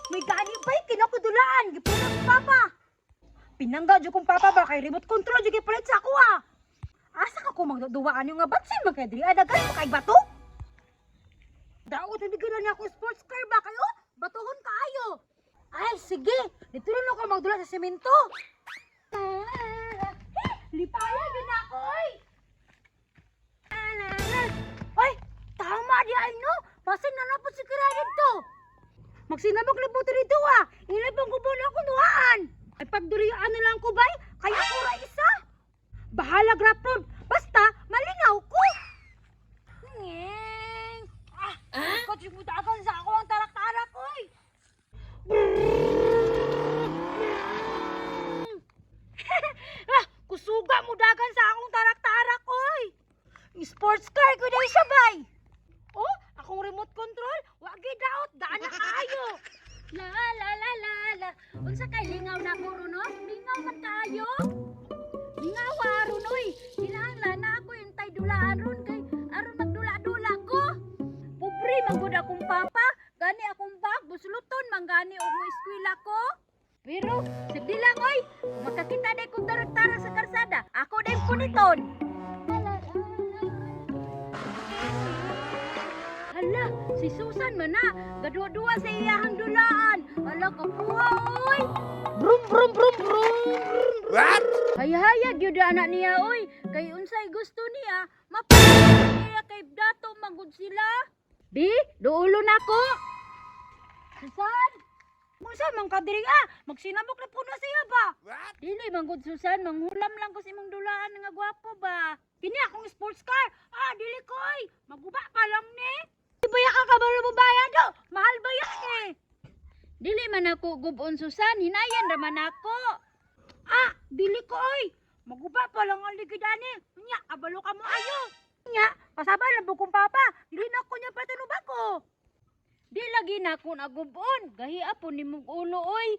May gani ba'y kinakudulaan? Gipunan ko papa. Pinangga dyan kong papa ba kay remote control dyan gipalit sa ako ah. Asa ka ko magduduwaan yung nga batsin magkadri? Adagan mo kay bato? Daot na bigyan niya ako sports car ba kayo? Batuhon kaayo. Ay sige, dito rin ako magdula sa semento. Lipaya din ako oy. Ay, tama di ay no. Pasig na napot si Kira dito. Magsinabok na po dito ah. Ilabang ko po na ako nuhaan. Ay pagduriyaan na lang ko bay. Kaya ko ra isa. Bahala grapod. Basta malingaw ko. Ngeng. Kachimutakan sa ako ang tarak-tarak oy. Kusuga mo dagan sa akong tarak-tarak oy. Sports car ko dahil siya bay. Oh, akong remote control. Wag daot, daan na kaayo. La la la la la. Unsa kay lingaw na ko ron, no? Lingaw man kaayo. Lingaw aron oy. Kinahanglan na ako yung tay dulaan ron kay aron magdula-dula ko. Pobre manggod akong papa. Gani akong bag busluton manggani og mo eskwela ko. Pero sigdi lang oy. Makakita day kong tarag-tarag sa karsada. Ako din puniton. Hala, si Susan man na. Gadua-dua sa iyahang dulaan. Hala, kapuha, oy. Brum, brum, brum, brum. What? Hayahayag yun anak niya, oy. Kay unsay gusto niya, mapapagod niya kay dato manggod sila. Di, duulo na ko. Susan, musa mang kadiri magsinabok na po na siya ba? What? Dili, manggod Susan, manghulam lang ko si mong dulaan nga gwapo ba? Kini akong sports car. Dili ko, oy. Maguba pa lang ni. Ibaya ka kabalo mo bayad do. Mahal ba yan eh? Dili man ako gubon Susan, hinayan raman ako. Dili ko oy. Maguba pa lang ang ligidani. Nya, kabalo ka mo ayo. Nya, pasaba lang po kong papa. Dili na ko niya patulog ako. Di lagi na ako nagubon. Gahiya po ni mong ulo oy.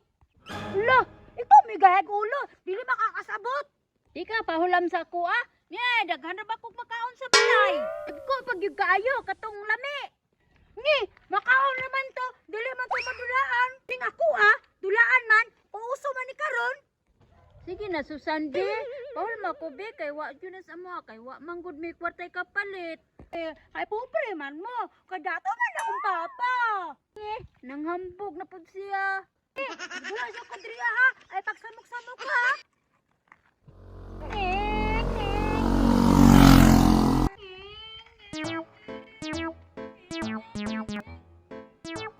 Hala, ikaw may gahag ulo. Dili makakasabot. Di ka pahulam sa kuha. Nya, daghan na ba kong makaon sa balay? Iko pag yung kaayo, katong lami. Ni, makaon naman to. Dili man to madulaan. Ting ako dulaan man. Uuso man ni karon. Sige na, Susan, be. Pahulma ko, be. Kay wa yun na sa mga. Kay wa manggod may kwartay kapalit. Ay pupre man mo. Kadato man akong papa. Nanghambog na po siya. Wala siya kadriya ha. Ay pagsamok-samok ha.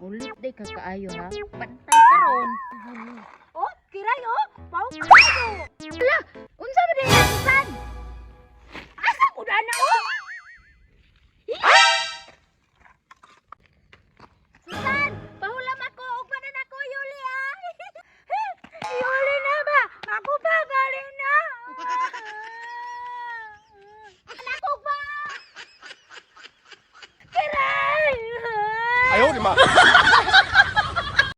Ulit day kakaayo ha. Pantay karon. Oh, kiray oh. Pau kayo. Hala, unsa ba din Susan? Asa ko na oh? Susan, pahulam ako og manan ako Yuli Yuli na ba? Ako ba gali na? Anak ba? Kiray! 哎呦我的妈！